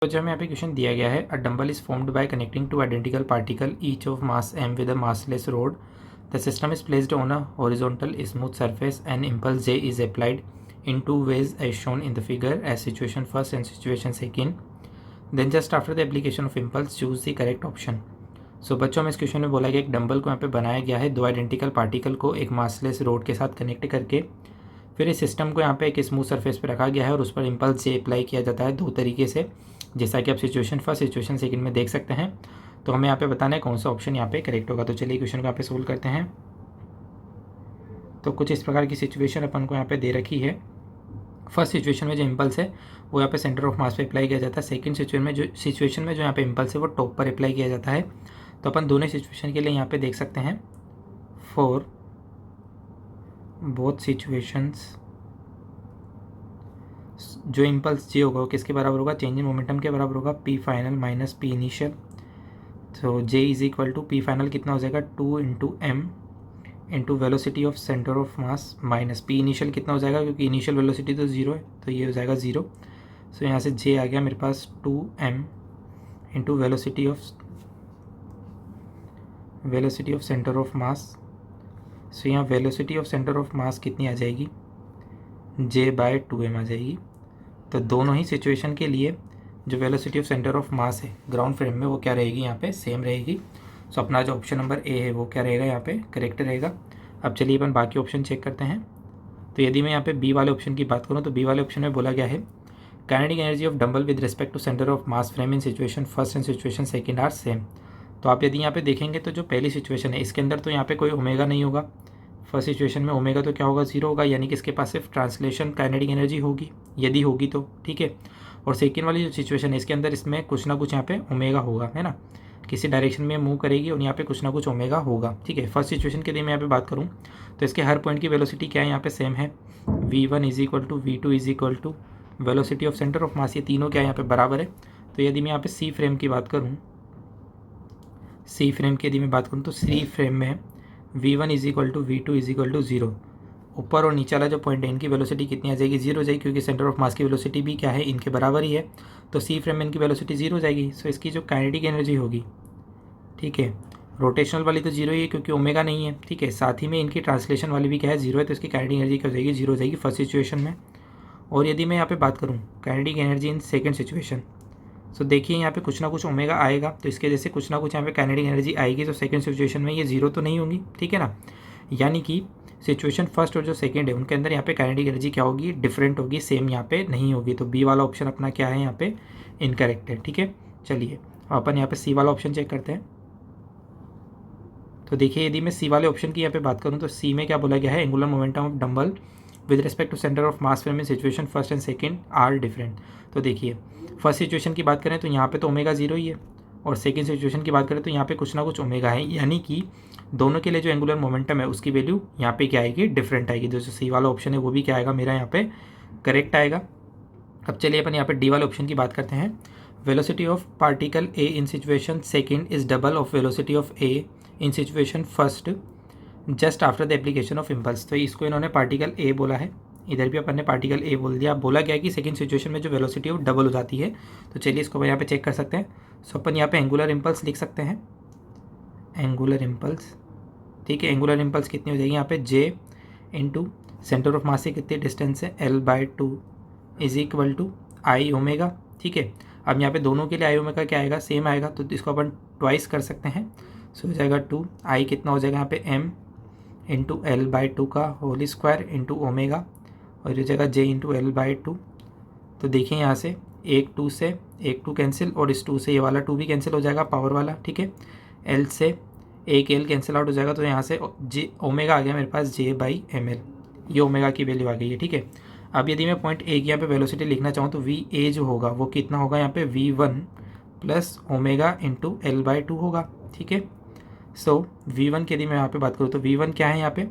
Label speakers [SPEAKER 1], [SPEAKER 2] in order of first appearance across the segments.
[SPEAKER 1] तो जो हमें यहाँ पे क्वेश्चन दिया गया है, a dumbbell is formed by connecting two identical particle each of mass m with a massless rod. The system is placed on a horizontal smooth surface and impulse J is applied in two ways as shown in the figure as situation first and situation second. Then just after the application of impulse choose the correct option. सो बच्चों में इस question में बोला गया एक dumbbell को यहाँ पे बनाया गया है दो आइडेंटिकल पार्टिकल को एक मासलेस रोड के साथ कनेक्ट करके, फिर इस सिस्टम को यहाँ पे एक स्मूथ सरफेस पे रखा गया है और उस पर इम्पल्स जे अप्लाई किया जाता है दो तरीके से, जैसा कि आप सिचुएशन फर्स्ट सिचुएशन सेकंड में देख सकते हैं। तो हमें यहाँ पे बताना है कौन सा ऑप्शन यहाँ पे करेक्ट होगा। तो चलिए क्वेश्चन को यहाँ पे सोल्व करते हैं। तो कुछ इस प्रकार की सिचुएशन अपन को यहाँ पे दे रखी है। फर्स्ट सिचुएशन में जो इम्पल्स है वो यहाँ पे सेंटर ऑफ मास पे अप्लाई किया जाता है। सेकंड सिचुएशन में जो यहाँ पे इम्पल्स है वो टॉप पर अप्लाई किया जाता है। तो अपन दोनों सिचुएशन के लिए यहाँ पे देख सकते हैं, फॉर बोथ सिचुएशंस जो इम्पल्स जे होगा वो किसके बराबर होगा, चेंज इन मोमेंटम के बराबर होगा, P final minus P initial. तो J is equal to P final कितना हो जाएगा 2 into M into velocity of centre of mass minus P initial कितना हो जाएगा, क्योंकि इनिशियल वेलोसिटी तो 0 है तो ये हो जाएगा 0। सो यहाँ से जे आ गया मेरे पास 2m into velocity of centre of mass. So यहाँ velocity of centre of mass कितनी आ जाएगी, j/2m आ जाएगी। तो दोनों ही सिचुएशन के लिए जो वेलोसिटी ऑफ सेंटर ऑफ मास है ग्राउंड फ्रेम में वो क्या रहेगी, यहाँ पे सेम रहेगी। सो अपना जो ऑप्शन नंबर ए है वो क्या रहेगा, यहाँ पे करेक्ट रहेगा। अब चलिए अपन बाकी ऑप्शन चेक करते हैं। तो यदि मैं यहाँ पे बी वाले ऑप्शन की बात करूँ तो बी वाले ऑप्शन में बोला गया है kinetic energy of dumbbell with respect to centre of mass frame in situation first and situation second are same. तो आप यदि यहाँ पे देखेंगे तो जो पहली सिचुएशन है इसके अंदर तो यहाँ पे कोई ओमेगा नहीं होगा। फर्स्ट सिचुएशन में ओमेगा तो क्या होगा 0 होगा, यानी कि इसके पास सिर्फ ट्रांसलेशन काइनेटिक एनर्जी होगी, यदि होगी तो ठीक है। और सेकेंड वाली जो सिचुएशन है इसके अंदर इसमें कुछ ना कुछ यहाँ पे ओमेगा होगा, है ना, किसी डायरेक्शन में मूव करेगी और यहाँ पे कुछ ना कुछ ओमेगा होगा, ठीक है। फर्स्ट सिचुएशन के लिए मैं यहाँ पे बात करूँ तो इसके हर पॉइंट की वेलोसिटी क्या है, यहाँ पे सेम है, v1 is equal to v2 is equal to velocity of centre of mass, ये तीनों क्या है यहाँ पे बराबर है। तो यदि मैं यहाँ पे सी फ्रेम की बात करूँ, सी फ्रेम की यदि मैं बात करूँ तो सी फ्रेम में v1 is equal to v2 is equal to 0, ऊपर और नीचे वाला जो पॉइंट है इनकी वेलोसिटी कितनी आ जाएगी, 0 हो जाएगी, क्योंकि सेंटर ऑफ मास की वेलोसिटी भी क्या है इनके बराबर ही है। तो सी फ्रेम में इनकी वेलोसिटी 0 हो जाएगी। सो इसकी जो काइनेटिक एनर्जी होगी, ठीक है, रोटेशनल वाली तो 0 ही है क्योंकि ओमेगा नहीं है, ठीक है, साथ ही में इनकी ट्रांसलेशन वाली भी क्या है 0 है, तो इसकी काइनेटिक एनर्जी क्या हो जाएगी 0 हो जाएगी फर्स्ट सिचुएशन में। और यदि मैं यहाँ पे बात करूँ kinetic energy in second situation, so देखिए यहाँ पे कुछ ना कुछ ओमेगा आएगा, तो इसके जैसे कुछ ना कुछ यहाँ पे काइनेटिक एनर्जी आएगी, तो सेकंड सिचुएशन में ये 0 तो नहीं होगी, ठीक है ना। यानी कि सिचुएशन फर्स्ट और जो सेकंड है उनके अंदर यहाँ पे काइनेटिक एनर्जी क्या होगी, डिफरेंट होगी, सेम यहाँ पे नहीं होगी। तो बी वाला ऑप्शन अपना क्या है यहाँ पे इनकरेक्ट है, ठीक है। चलिए अपन यहाँ पे सी वाला ऑप्शन चेक करते हैं। तो देखिए यदि मैं सी वाले ऑप्शन की यहाँ पे बात करूँ तो सी में क्या बोला गया है, angular momentum of dumbbell with respect to centre of mass frame in situation first and second are different. तो देखिए फर्स्ट सिचुएशन की बात करें तो यहाँ पे तो ओमेगा 0 ही है, और सेकंड सिचुएशन की बात करें तो यहाँ पे कुछ ना कुछ ओमेगा है, यानी कि दोनों के लिए जो एंगुलर मोमेंटम है उसकी वैल्यू यहाँ पे क्या आएगी, डिफरेंट आएगी। जो सी वाला ऑप्शन है वो भी क्या आएगा मेरा यहाँ पे करेक्ट आएगा। अब चलिए अपन यहाँ पे डी वाले ऑप्शन की बात करते हैं। Velocity of particle A in situation second is double of velocity of A in situation first just after the application of impulse. तो इसको इन्होंने पार्टिकल ए बोला है, इधर भी अपन ने पार्टिकल ए बोल दिया। बोला गया कि सेकंड सिचुएशन में जो वेलोसिटी है वो डबल हो जाती है। तो चलिए इसको यहाँ पे चेक कर सकते हैं। सो अपन यहाँ पे एंगुलर इम्पल्स लिख सकते हैं, एंगुलर इम्पल्स, ठीक है। एंगुलर इम्पल्स कितनी हो जाएगी यहाँ पे J into centre of mass से कितनी डिस्टेंस है L/2 is equal to I omega, ठीक है। अब यहाँ पे दोनों के लिए आई ओमेगा क्या आएगा, सेम आएगा, तो इसको अपन ट्वाइस कर सकते हैं। सो हो जाएगा 2 आई कितना हो जाएगा यहाँ पे m इंटू L/2 का होल स्क्वायर इंटू ओमेगा, और ये हो जाएगा j इंटू L/2। तो देखिए यहाँ से एक 2 से एक 2 कैंसिल, और इस 2 से ये वाला 2 भी कैंसिल हो जाएगा पावर वाला, ठीक है। L से एक L कैंसिल आउट हो जाएगा, तो यहाँ से जे ओमेगा आ गया मेरे पास j/ml, ये ओमेगा की वैल्यू आ गई है, ठीक है। अब यदि मैं पॉइंट ए की यहाँ पे वेलोसिटी लिखना चाहूँ तो वी ए जो होगा वो कितना होगा यहाँ पे v1 plus omega into L/2 होगा, ठीक है। सो v1 की यदि मैं यहाँ पे बात करूँ तो v1 क्या है यहाँ पे,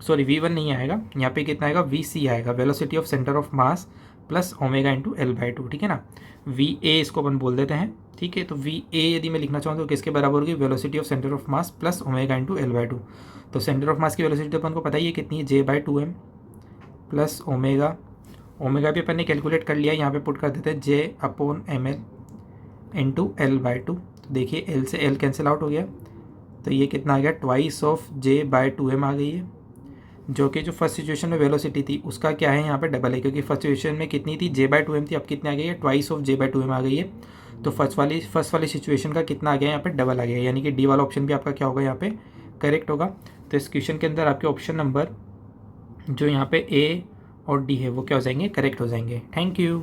[SPEAKER 1] सॉरी v1 नहीं आएगा, यहाँ पे कितना आएगा vc आएगा, velocity of centre of mass plus omega into L/2, ठीक है ना। va इसको अपन बोल देते हैं, ठीक है। तो va यदि मैं लिखना चाहूँ तो किसके बराबर होगी, velocity of centre of mass plus omega into L/2। तो सेंटर ऑफ मास की वेलोसिटी तो अपन को पता ही है कितनी है, j/2m प्लस ओमेगा, ओमेगा भी अपन ने कैलकुलेट कर लिया, यहाँ पे पुट कर देते हैं j/ml into L by two. तो देखिए एल से एल कैंसिल आउट हो गया, तो ये कितना आ गया, twice of J by two M आ गई है, जो कि जो फर्स्ट सिचुएशन में वेलोसिटी थी उसका क्या है यहाँ पे डबल है, क्योंकि फर्स्ट सिचुएशन में कितनी थी, जे बाय टू एम थी, अब कितनी आ गई है, twice of J by two M आ गई है। तो फर्स्ट वाली सिचुएशन का कितना आ गया यहाँ पे, डबल आ गया, यानी कि डी वाला ऑप्शन भी आपका क्या होगा यहाँ पे करेक्ट होगा। तो इस क्वेश्चन के अंदर आपके ऑप्शन नंबर जो यहाँ पे ए और डी है वो क्या हो जाएंगे, करेक्ट हो जाएंगे। Thank you.